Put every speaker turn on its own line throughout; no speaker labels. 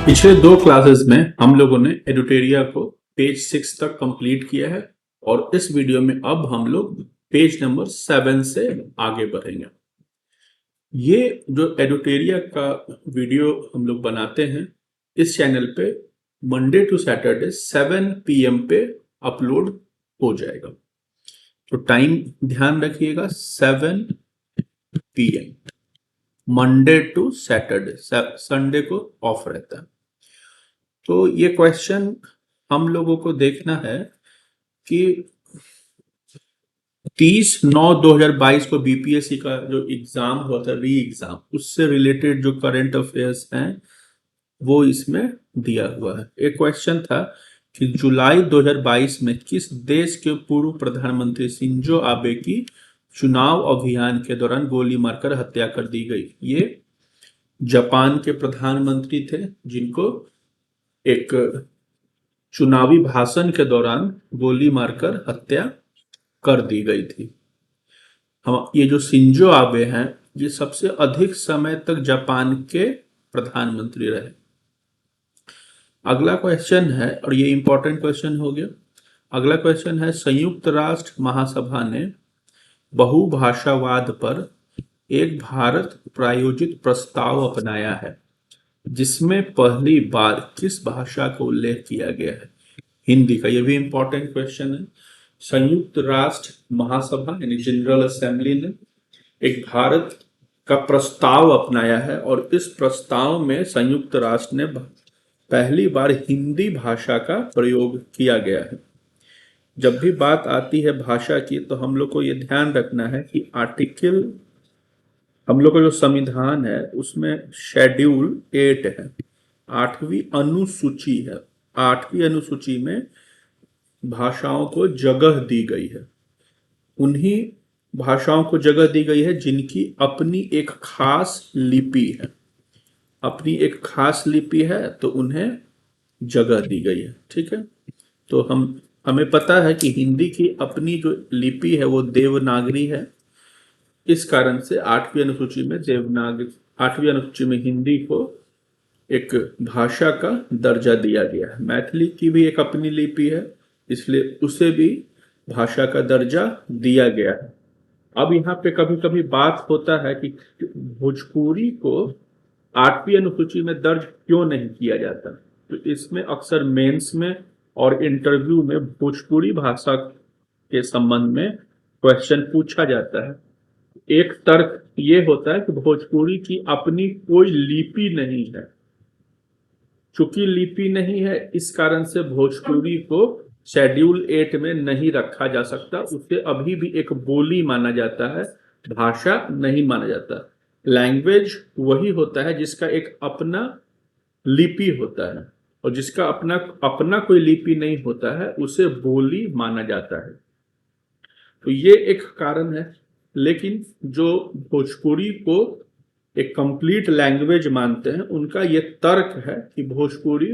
पिछले 2 क्लासेस में हम लोगों ने एडुटेरिया को पेज 6 तक कंप्लीट किया है और इस वीडियो में अब हम लोग पेज नंबर 7 से आगे बढ़ेंगे। ये जो एडुटेरिया का वीडियो हम लोग बनाते हैं इस चैनल पे मंडे टू सैटरडे 7 PM पे अपलोड हो जाएगा। तो टाइम ध्यान रखिएगा, 7 PM Monday to Saturday, Sunday को ऑफ रहता है। तो ये क्वेश्चन हम लोगों को देखना है कि 30/9/2022 को बीपीएससी का जो एग्जाम हुआ था, री एग्जाम, उससे रिलेटेड जो करंट अफेयर्स हैं वो इसमें दिया हुआ है। एक क्वेश्चन था कि जुलाई 2022 में किस देश के पूर्व प्रधानमंत्री शिंजो आबे की चुनाव अभियान के दौरान गोली मारकर हत्या कर दी गई। ये जापान के प्रधानमंत्री थे जिनको एक चुनावी भाषण के दौरान गोली मारकर हत्या कर दी गई थी। हम ये जो शिंजो आबे हैं ये सबसे अधिक समय तक जापान के प्रधानमंत्री रहे। अगला क्वेश्चन है, और ये इंपॉर्टेंट क्वेश्चन हो गया। अगला क्वेश्चन है, संयुक्त राष्ट्र महासभा ने बहुभाषावाद पर एक भारत प्रायोजित प्रस्ताव अपनाया है जिसमें पहली बार किस भाषा का उल्लेख किया गया है? हिंदी का। यह भी इंपॉर्टेंट क्वेश्चन है। संयुक्त राष्ट्र महासभा यानी जनरल असेंबली ने एक भारत का प्रस्ताव अपनाया है और इस प्रस्ताव में संयुक्त राष्ट्र ने पहली बार हिंदी भाषा का प्रयोग किया गया है। जब भी बात आती है भाषा की तो हम लोग को ये ध्यान रखना है कि आर्टिकल, हम लोग का जो संविधान है उसमें शेड्यूल 8 है, 8वीं अनुसूची है। 8वीं अनुसूची में भाषाओं को जगह दी गई है। उन्हीं भाषाओं को जगह दी गई है जिनकी अपनी एक खास लिपि है। अपनी एक खास लिपि है तो उन्हें जगह दी गई है। ठीक है, तो हमें पता है कि हिंदी की अपनी जो लिपि है वो देवनागरी है। इस कारण से 8वीं अनुसूची में 8वीं अनुसूची में हिंदी को एक भाषा का दर्जा दिया गया है। मैथिली की भी एक अपनी लिपि है, इसलिए उसे भी भाषा का दर्जा दिया गया है। अब यहाँ पे कभी कभी बात होता है कि भोजपुरी को 8वीं अनुसूची में दर्ज क्यों नहीं किया जाता। तो इसमें अक्सर मेंस में और इंटरव्यू में भोजपुरी भाषा के संबंध में क्वेश्चन पूछा जाता है। एक तर्क ये होता है कि भोजपुरी की अपनी कोई लिपि नहीं है। चूंकि लिपि नहीं है इस कारण से भोजपुरी को शेड्यूल 8 में नहीं रखा जा सकता। उसे अभी भी एक बोली माना जाता है, भाषा नहीं माना जाता। लैंग्वेज वही होता है जिसका एक अपना लिपि होता है, और जिसका अपना कोई लिपि नहीं होता है उसे बोली माना जाता है। तो ये एक कारण है। लेकिन जो भोजपुरी को एक कंप्लीट लैंग्वेज मानते हैं उनका ये तर्क है कि भोजपुरी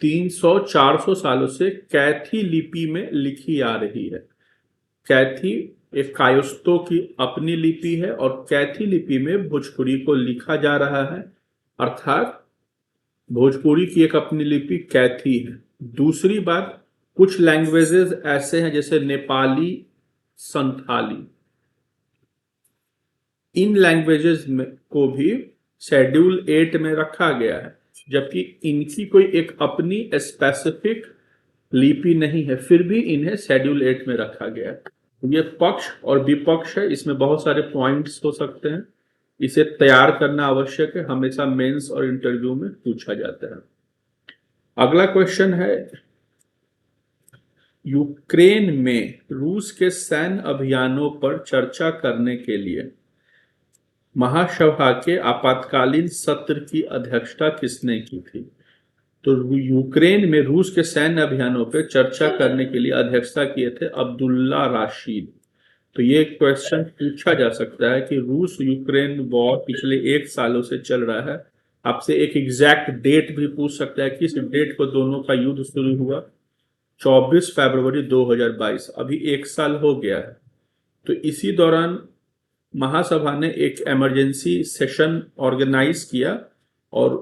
300-400 सालों से कैथी लिपि में लिखी आ रही है। कैथी एक कायस्थों की अपनी लिपि है और कैथी लिपि में भोजपुरी को लिखा जा रहा है, अर्थात भोजपुरी की एक अपनी लिपि कैथी है। दूसरी बात, कुछ लैंग्वेजेस ऐसे हैं जैसे नेपाली, संथाली, इन लैंग्वेजेस में को भी शेड्यूल 8 में रखा गया है, जबकि इनकी कोई एक अपनी स्पेसिफिक लिपि नहीं है, फिर भी इन्हें शेड्यूल 8 में रखा गया है। ये पक्ष और विपक्ष है, इसमें बहुत सारे पॉइंट्स हो सकते हैं। इसे तैयार करना आवश्यक है, हमेशा मेंस और इंटरव्यू में पूछा जाता है। अगला क्वेश्चन है, यूक्रेन में रूस के सैन्य अभियानों पर चर्चा करने के लिए महासभा के आपातकालीन सत्र की अध्यक्षता किसने की थी? तो यूक्रेन में रूस के सैन्य अभियानों पर चर्चा करने के लिए अध्यक्षता किए थे अब्दुल्ला राशिद। तो ये क्वेश्चन पूछा जा सकता है कि रूस यूक्रेन वॉर पिछले 1 सालों से चल रहा है। आपसे एक एग्जैक्ट डेट भी पूछ सकता है, किस डेट को दोनों का युद्ध शुरू हुआ? 24 फरवरी 2022, अभी 1 साल हो गया है। तो इसी दौरान महासभा ने एक इमरजेंसी सेशन ऑर्गेनाइज किया और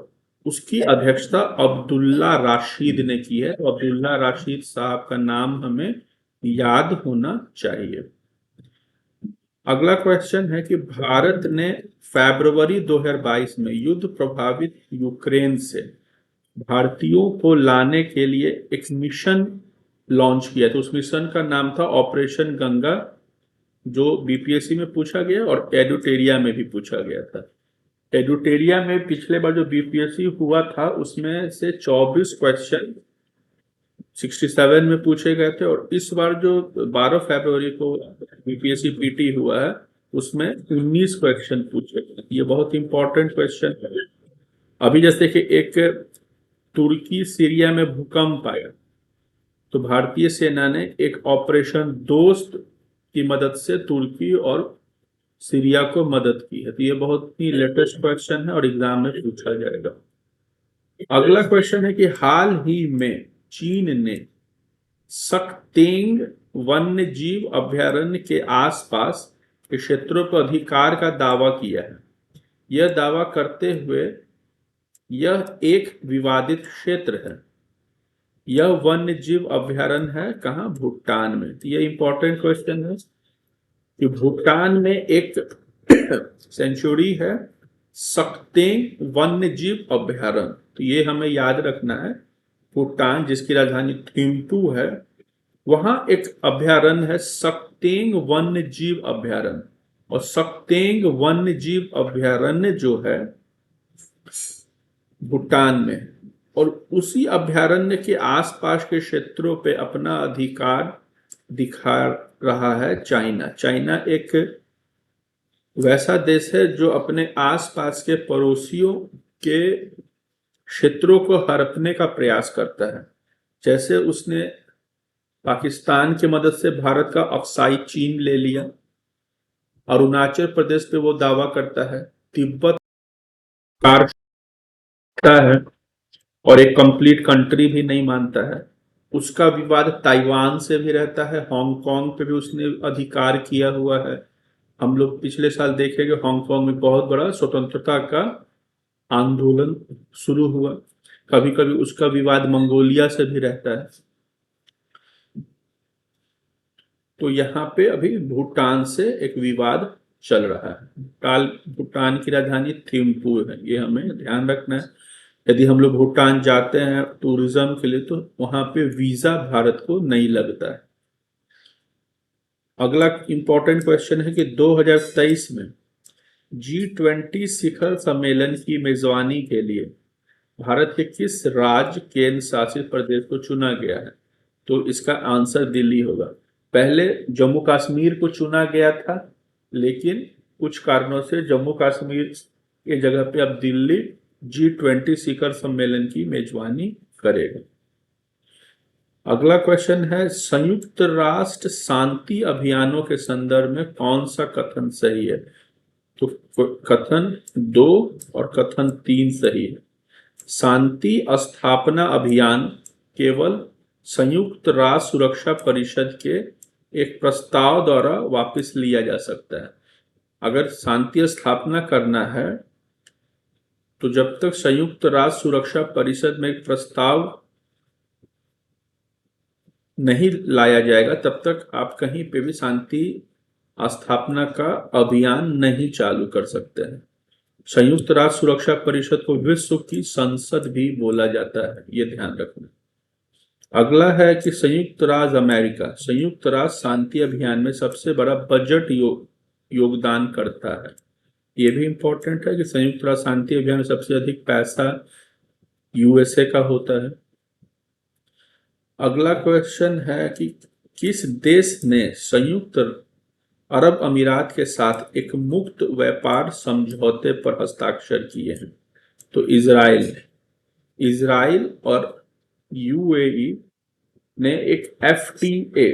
उसकी अध्यक्षता अब्दुल्ला राशिद ने की है। तो अब्दुल्ला राशिद साहब का नाम हमें याद होना चाहिए। अगला क्वेश्चन है कि भारत ने फरवरी 2022 में युद्ध प्रभावित यूक्रेन से भारतीयों को लाने के लिए एक मिशन लॉन्च किया। तो उस मिशन का नाम था ऑपरेशन गंगा, जो बीपीएससी में पूछा गया और एडुटेरिया में भी पूछा गया था। एडुटेरिया में पिछले बार जो बीपीएससी हुआ था उसमें से 24 क्वेश्चन 67 में पूछे गए थे, और इस बार जो 12 फरवरी को बीपीएससी पीटी हुआ है उसमें 19 क्वेश्चन पूछे गए। ये बहुत इंपॉर्टेंट क्वेश्चन है। अभी जैसे कि एक तुर्की सीरिया में भूकंप आया, तो भारतीय सेना ने एक ऑपरेशन दोस्त की मदद से तुर्की और सीरिया को मदद की है। तो ये बहुत ही लेटेस्ट क्वेश्चन है और एग्जाम में पूछा जाएगा। अगला क्वेश्चन है कि हाल ही में चीन ने सक्तेंग वन्य जीव अभयारण्य के आसपास के क्षेत्रों पर अधिकार का दावा किया है। यह दावा करते हुए यह एक विवादित क्षेत्र है। यह वन्य जीव अभयारण्य है कहाँ? भूटान में। तो ये इंपॉर्टेंट क्वेश्चन है कि भूटान में एक सेंचुरी है सक्तेंग वन्य जीव अभयारण्य। तो ये हमें याद रखना है। भूटान जिसकी राजधानी थिम्पू है, वहां एक अभयारण्य है सक्तेंग वन्य जीव अभयारण्य। और सक्तेंग वन्य जीव अभयारण्य जो है भूटान में, और उसी अभयारण्य के आसपास के क्षेत्रों पे अपना अधिकार दिखा रहा है चाइना। चाइना एक वैसा देश है जो अपने आसपास के पड़ोसियों के क्षेत्रों को हड़पने का प्रयास करता है। जैसे उसने पाकिस्तान की मदद से भारत का अक्साई चीन ले लिया, अरुणाचल प्रदेश पे वो दावा करता है, तिब्बत काटता है और एक कंप्लीट कंट्री भी नहीं मानता है। उसका विवाद ताइवान से भी रहता है, हांगकांग पे भी उसने अधिकार किया हुआ है। हम लोग पिछले साल देखे कि हांगकांग में बहुत बड़ा स्वतंत्रता का आंदोलन शुरू हुआ। कभी कभी उसका विवाद मंगोलिया से भी रहता है। तो यहाँ पे अभी भूटान से एक विवाद चल रहा है। भूटान की राजधानी थिम्पू है, ये हमें ध्यान रखना है। यदि हम लोग भूटान जाते हैं टूरिज्म के लिए तो वहां पे वीजा भारत को नहीं लगता है। अगला इंपॉर्टेंट क्वेश्चन है कि 2023 में G20 शिखर सम्मेलन की मेजबानी के लिए भारत के किस राज्य केंद्र शासित प्रदेश को चुना गया है? तो इसका आंसर दिल्ली होगा। पहले जम्मू कश्मीर को चुना गया था, लेकिन कुछ कारणों से जम्मू कश्मीर के जगह पे अब दिल्ली G20 शिखर सम्मेलन की मेजबानी करेगा। अगला क्वेश्चन है संयुक्त राष्ट्र शांति अभियानों के संदर्भ में कौन सा कथन सही है? तो कथन 2 और कथन 3 सही है। शांति स्थापना अभियान केवल संयुक्त राष्ट्र सुरक्षा परिषद के एक प्रस्ताव द्वारा वापस लिया जा सकता है। अगर शांति स्थापना करना है तो जब तक संयुक्त राष्ट्र सुरक्षा परिषद में एक प्रस्ताव नहीं लाया जाएगा तब तक आप कहीं पे भी शांति स्थापना का अभियान नहीं चालू कर सकते हैं। संयुक्त राष्ट्र सुरक्षा परिषद को विश्व की संसद भी बोला जाता है, ये ध्यान रखना। अगला है कि संयुक्त राज्य अमेरिका संयुक्त राष्ट्र शांति अभियान में सबसे बड़ा बजट योगदान करता है। ये भी इंपॉर्टेंट है कि संयुक्त राष्ट्र शांति अभियान में सबसे अधिक पैसा यूएसए का होता है। अगला क्वेश्चन है कि किस देश ने संयुक्त अरब अमीरात के साथ एक मुक्त व्यापार समझौते पर हस्ताक्षर किए हैं? तो इजराइल और यूएई ने एक एफटीए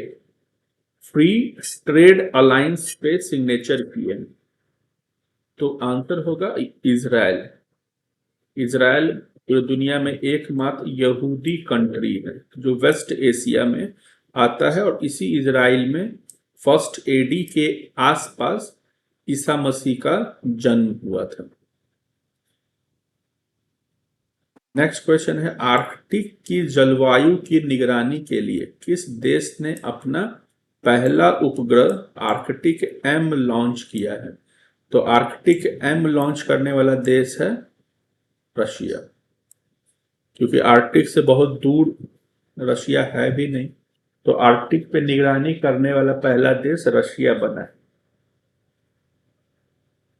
फ्री ट्रेड अलायंस पे सिग्नेचर किए हैं। तो आंसर होगा इजराइल। इजराइल पूरी दुनिया में एकमात्र यहूदी कंट्री है जो वेस्ट एशिया में आता है, और इसी इजराइल में फर्स्ट एडी के आसपास ईसा मसीह का जन्म हुआ था। नेक्स्ट क्वेश्चन है, आर्कटिक की जलवायु की निगरानी के लिए किस देश ने अपना पहला उपग्रह आर्कटिक एम लॉन्च किया है? तो आर्कटिक एम लॉन्च करने वाला देश है रशिया, क्योंकि आर्कटिक से बहुत दूर रशिया है भी नहीं, तो आर्कटिक पे निगरानी करने वाला पहला देश रशिया बना है।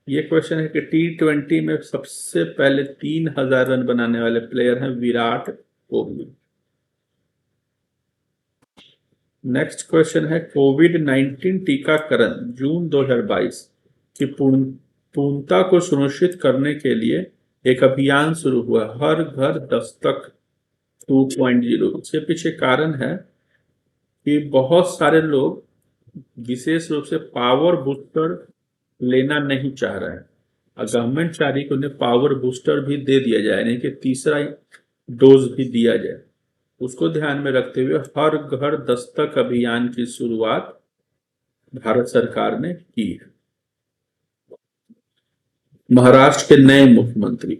ये क्वेश्चन है कि T20 में सबसे पहले 3000 रन बनाने वाले प्लेयर हैं विराट कोहली। नेक्स्ट क्वेश्चन है, कोविड-19 टीकाकरण जून 2022 की पूर्णता को सुनिश्चित करने के लिए एक अभियान शुरू हुआ, हर घर दस्तक 2.0। इसके पीछे कारण है कि बहुत सारे लोग विशेष रूप से पावर बूस्टर लेना नहीं चाह रहे हैं, और गवर्नमेंट चाह रही कि उन्हें पावर बूस्टर भी दे दिया जाए, नहीं कि तीसरा डोज भी दिया जाए। उसको ध्यान में रखते हुए हर घर दस्तक अभियान की शुरुआत भारत सरकार ने की है। महाराष्ट्र के नए मुख्यमंत्री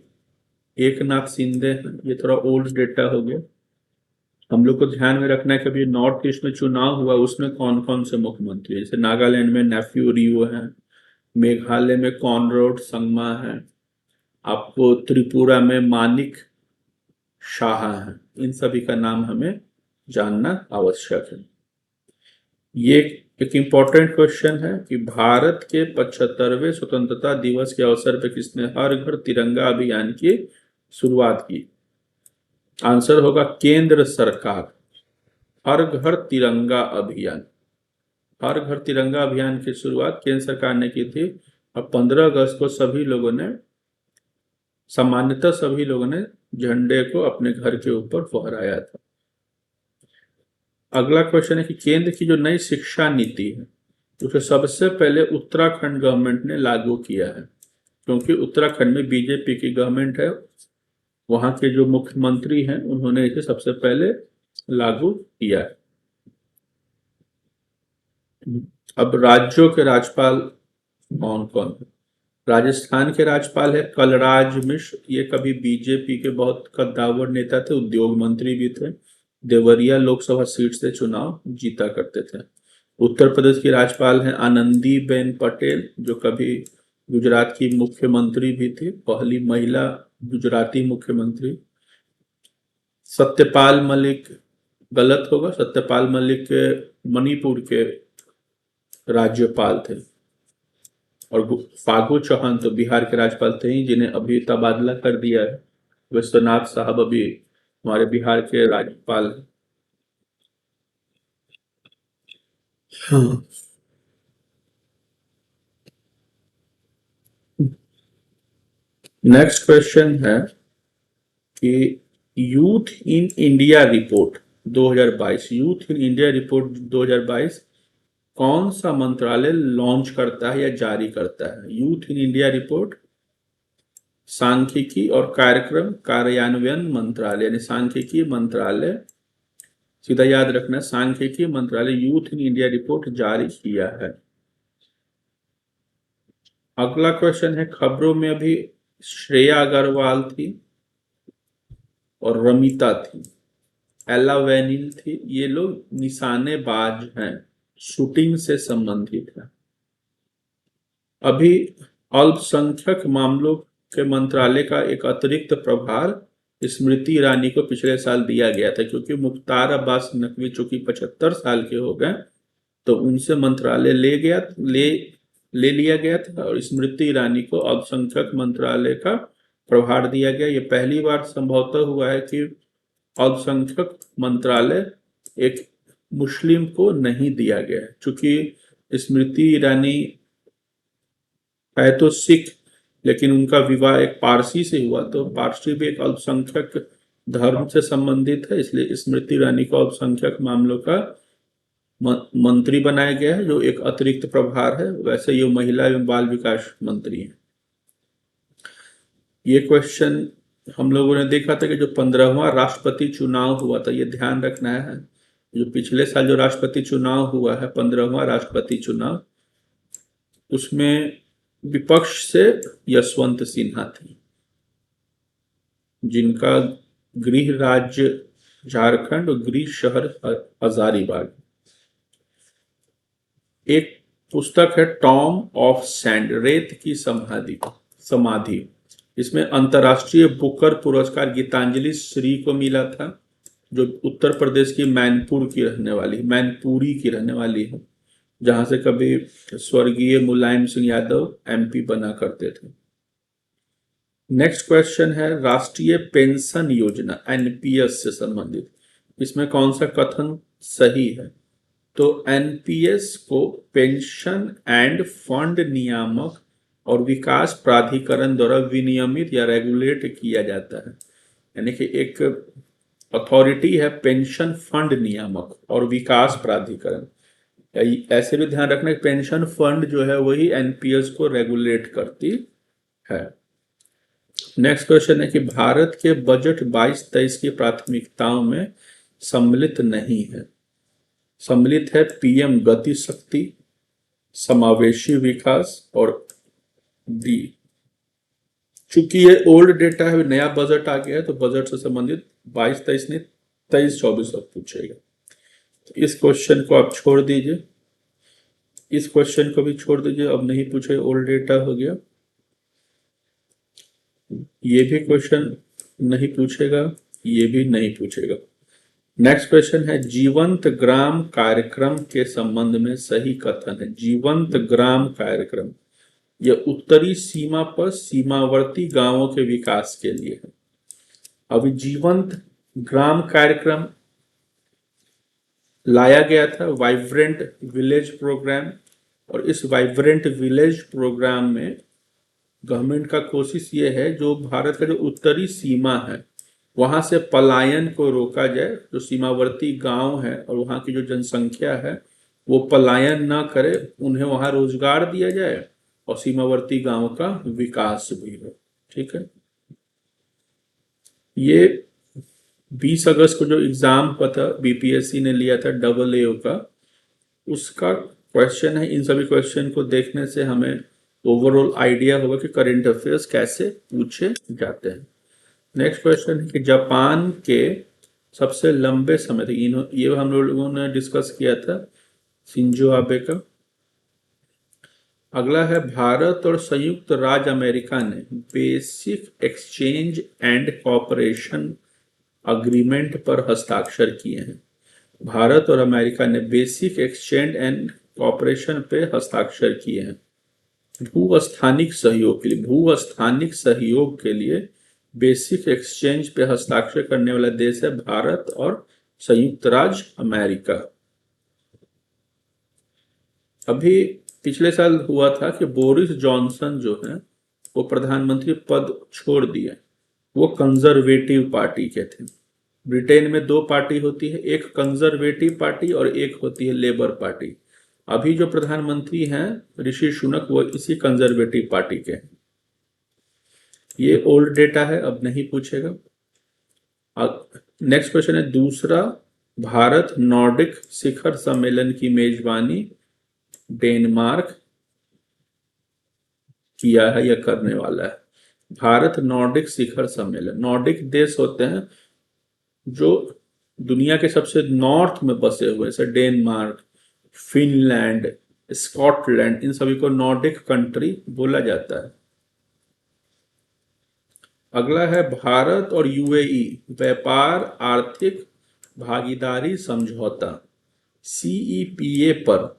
एकनाथ शिंदे हैं। ये थोड़ा ओल्ड डेटा हो गया, हम लोग को ध्यान में रखना है कि अभी नॉर्थ ईस्ट में चुनाव हुआ, उसमें कौन कौन से मुख्यमंत्री है। जैसे नागालैंड में नेफ्यू रियो है, मेघालय में कॉनराड संगमा है, आपको त्रिपुरा में मानिक शाह है। इन सभी का नाम हमें जानना आवश्यक है। ये एक इम्पॉर्टेंट क्वेश्चन है कि भारत के 75वें स्वतंत्रता दिवस के अवसर पर किसने हर घर तिरंगा अभियान की शुरुआत की? आंसर होगा केंद्र सरकार। हर घर तिरंगा अभियान, हर घर तिरंगा अभियान की शुरुआत केंद्र सरकार ने की थी, और 15 अगस्त को सभी लोगों ने, सामान्यतः सभी लोगों ने झंडे को अपने घर के ऊपर फहराया था। अगला क्वेश्चन है कि केंद्र की जो नई शिक्षा नीति है उसे सबसे पहले उत्तराखंड गवर्नमेंट ने लागू किया है, क्योंकि उत्तराखंड में बीजेपी की गवर्नमेंट है, वहां के जो मुख्यमंत्री हैं उन्होंने इसे सबसे पहले लागू किया है। अब राज्यों के राज्यपाल कौन कौन है? राजस्थान के राज्यपाल है कलराज मिश्र। ये कभी बीजेपी के बहुत कद्दावर नेता थे, उद्योग मंत्री भी थे, देवरिया लोकसभा सीट से चुनाव जीता करते थे। उत्तर प्रदेश की राज्यपाल हैं आनंदीबेन पटेल, जो कभी गुजरात की मुख्यमंत्री भी थी, पहली महिला गुजराती मुख्यमंत्री। सत्यपाल मलिक, गलत होगा, सत्यपाल मलिक मणिपुर के राज्यपाल थे, और फागू चौहान तो बिहार के राज्यपाल थे ही, जिन्हें अभी तबादला कर दिया है। विश्वनाथ साहब अभी हमारे बिहार के राज्यपाल हैं। हाँ। नेक्स्ट क्वेश्चन है कि youth in India report 2022, youth in India report 2022 कौन सा मंत्रालय लॉन्च करता है या जारी करता है? यूथ इन इंडिया रिपोर्ट सांख्यिकी और कार्यक्रम कार्यान्वयन मंत्रालय, यानी सांख्यिकी मंत्रालय, सीधा याद रखना, सांख्यिकी मंत्रालय यूथ इन इंडिया रिपोर्ट जारी किया है। अगला क्वेश्चन है, खबरों में अभी श्रेया अग्रवाल थी और रमिता थी, एला वेनिल थी, ये लोग निशानेबाज हैं, शूटिंग से संबंधित है। अभी अल्पसंख्यक मामलों के मंत्रालय का एक अतिरिक्त प्रभार स्मृति ईरानी को पिछले साल दिया गया था, क्योंकि मुख्तार अब्बास नकवी चूंकि 75 साल के हो गए, तो उनसे मंत्रालय ले लिया गया था, और स्मृति ईरानी को अल्पसंख्यक मंत्रालय का प्रभार दिया गया। ये पहली बार संभवतः हुआ है कि अल्पसंख्यक मंत्रालय एक मुस्लिम को नहीं दिया गया है, चूंकि स्मृति ईरानी है तो सिख, लेकिन उनका विवाह एक पारसी से हुआ, तो पारसी भी एक अल्पसंख्यक धर्म से संबंधित है, इसलिए स्मृति ईरानी को अल्पसंख्यक मामलों का मंत्री बनाया गया है, जो एक अतिरिक्त प्रभार है। वैसे ये महिला एवं बाल विकास मंत्री है। ये क्वेश्चन हम लोगों ने देखा था कि जो 15वां राष्ट्रपति चुनाव हुआ था, ये ध्यान रखना है, जो पिछले साल जो राष्ट्रपति चुनाव हुआ है 15वां राष्ट्रपति चुनाव, उसमें विपक्ष से यशवंत सिन्हा थे। जिनका गृह राज्य झारखंड और गृह शहर हजारीबाग। एक पुस्तक है टॉम ऑफ सैंड, रेत की समाधि समाधि। इसमें अंतर्राष्ट्रीय बुकर पुरस्कार गीतांजलि श्री को मिला था, जो उत्तर प्रदेश की मैनपुरी की रहने वाली है, जहां से कभी स्वर्गीय मुलायम सिंह यादव एमपी बना करते थे। नेक्स्ट क्वेश्चन है राष्ट्रीय पेंशन योजना एनपीएस से संबंधित, इसमें कौन सा कथन सही है? तो एनपीएस को पेंशन एंड फंड नियामक और विकास प्राधिकरण द्वारा विनियमित या रेगुलेट किया जाता है। यानी कि एक अथॉरिटी है पेंशन फंड नियामक और विकास प्राधिकरण। ऐसे भी ध्यान रखना कि पेंशन फंड जो है वही एनपीएस को रेगुलेट करती है। नेक्स्ट क्वेश्चन है कि भारत के बजट 22-23 की प्राथमिकताओं में सम्मिलित नहीं है। सम्मिलित है पीएम गति शक्ति, समावेशी विकास और डी। चूंकि ये ओल्ड डेटा है, नया बजट आ गया है, तो बजट से संबंधित 22-23 नहीं 23-24 अब पूछेगा। तो इस क्वेश्चन को आप छोड़ दीजिए, इस क्वेश्चन को भी छोड़ दीजिए, अब नहीं पूछे, ओल्ड डेटा हो गया। ये भी क्वेश्चन नहीं पूछेगा, ये भी नहीं पूछेगा। नेक्स्ट क्वेश्चन है जीवंत ग्राम कार्यक्रम के संबंध में सही कथन है। जीवंत ग्राम कार्यक्रम यह उत्तरी सीमा पर सीमावर्ती गांवों के विकास के लिए है। अभी जीवंत ग्राम कार्यक्रम लाया गया था वाइब्रेंट विलेज प्रोग्राम, और इस वाइब्रेंट विलेज प्रोग्राम में गवर्नमेंट का कोशिश ये है जो भारत का जो उत्तरी सीमा है वहां से पलायन को रोका जाए। जो सीमावर्ती गांव है और वहां की जो जनसंख्या है वो पलायन ना करे, उन्हें वहां रोजगार दिया जाए और सीमावर्ती गांव का विकास भी हो। ठीक है, ये 20 अगस्त को जो एग्जाम हुआ था बीपीएससी ने लिया था AA का, उसका क्वेश्चन है। इन सभी क्वेश्चन को देखने से हमें ओवरऑल आइडिया होगा कि करंट अफेयर्स कैसे पूछे जाते हैं। नेक्स्ट क्वेश्चन है कि जापान के सबसे लंबे समय तक, ये हम लोगों ने डिस्कस किया था शिंजो आबे का। अगला है भारत और संयुक्त राज्य अमेरिका ने basic exchange and cooperation agreement पर हस्ताक्षर किए हैं। भारत और अमेरिका ने बेसिक एक्सचेंज एंड कॉपरेशन पे हस्ताक्षर किए हैं। भूस्थानिक सहयोग के लिए बेसिक एक्सचेंज पे हस्ताक्षर करने वाला देश है भारत और संयुक्त राज्य अमेरिका। अभी पिछले साल हुआ था कि बोरिस जॉनसन जो है वो प्रधानमंत्री पद छोड़ दिए। वो कंजर्वेटिव पार्टी के थे। ब्रिटेन में 2 पार्टी होती है, एक कंजर्वेटिव पार्टी और एक होती है लेबर पार्टी। अभी जो प्रधानमंत्री हैं ऋषि सुनक, वो इसी कंजर्वेटिव पार्टी के हैं। ये ओल्ड डेटा है, अब नहीं पूछेगा। नेक्स्ट क्वेश्चन है दूसरा, भारत नॉर्डिक शिखर सम्मेलन की मेजबानी डेनमार्क किया है या करने वाला है। भारत नॉर्डिक शिखर सम्मेलन, नॉर्डिक देश होते हैं जो दुनिया के सबसे नॉर्थ में बसे हुए, जैसे डेनमार्क, फिनलैंड, स्कॉटलैंड, इन सभी को नॉर्डिक कंट्री बोला जाता है। अगला है भारत और यूएई व्यापार आर्थिक भागीदारी समझौता CEPA पर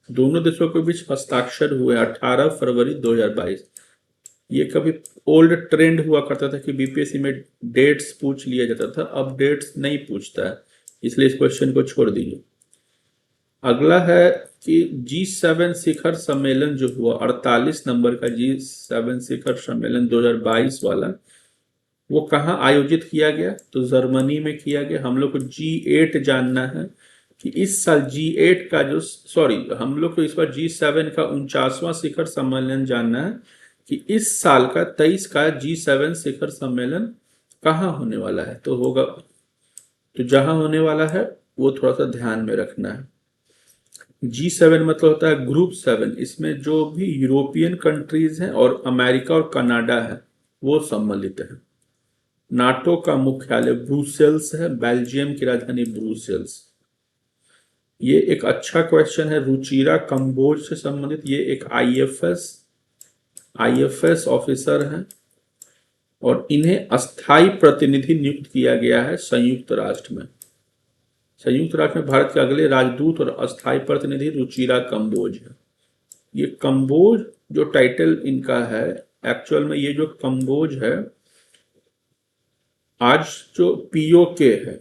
दोनों देशों के बीच हस्ताक्षर हुए 18 फरवरी 2022। ये कभी ओल्ड ट्रेंड हुआ करता था कि बीपीएससी में डेट्स पूछ लिया जाता था, अब डेट्स नहीं पूछता है, इसलिए इस क्वेश्चन को छोड़ दीजिए। अगला है कि G7 शिखर सम्मेलन जो हुआ 48 नंबर का G7 शिखर सम्मेलन 2022 वाला, वो कहाँ आयोजित किया गया? तो जर्मनी में किया गया। हम लोग को G8 जानना है कि इस साल G8 का जो हम लोग को इस बार G7 का 49वां शिखर सम्मेलन जानना है कि इस साल का 23 का G7 शिखर सम्मेलन कहाँ होने वाला है। तो होगा, तो जहां होने वाला है वो थोड़ा सा ध्यान में रखना है। G7 मतलब होता है ग्रुप 7, इसमें जो भी यूरोपियन कंट्रीज हैं और अमेरिका और कनाडा है वो सम्मिलित है। नाटो का मुख्यालय ब्रुसेल्स है, बेल्जियम की राजधानी ब्रुसेल्स। ये एक अच्छा क्वेश्चन है, रुचिरा कंबोज से संबंधित। ये एक आईएफएस ऑफिसर हैं और इन्हें अस्थाई प्रतिनिधि नियुक्त किया गया है संयुक्त राष्ट्र में। संयुक्त राष्ट्र में भारत के अगले राजदूत और अस्थाई प्रतिनिधि रुचिरा कंबोज है। ये कंबोज जो टाइटल इनका है, एक्चुअल में ये जो कंबोज है आज जो पीओके है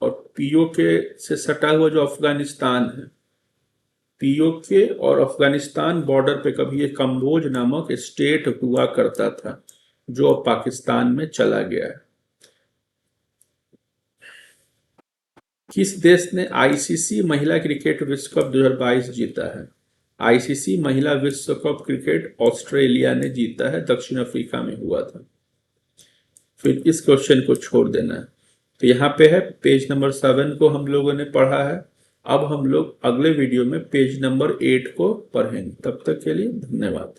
और पीओके से सटा हुआ जो अफगानिस्तान है, पीओके और अफगानिस्तान बॉर्डर पे कभी ये कंबोज नामक स्टेट हुआ करता था जो अब पाकिस्तान में चला गया है। किस देश ने आईसीसी महिला क्रिकेट विश्व कप 2022 जीता है? आईसीसी महिला विश्व कप क्रिकेट ऑस्ट्रेलिया ने जीता है, दक्षिण अफ्रीका में हुआ था। फिर इस क्वेश्चन को छोड़ देना है। तो यहाँ पे है पेज नंबर 7 को हम लोगों ने पढ़ा है। अब हम लोग अगले वीडियो में पेज नंबर 8 को पढ़ेंगे। तब तक के लिए धन्यवाद।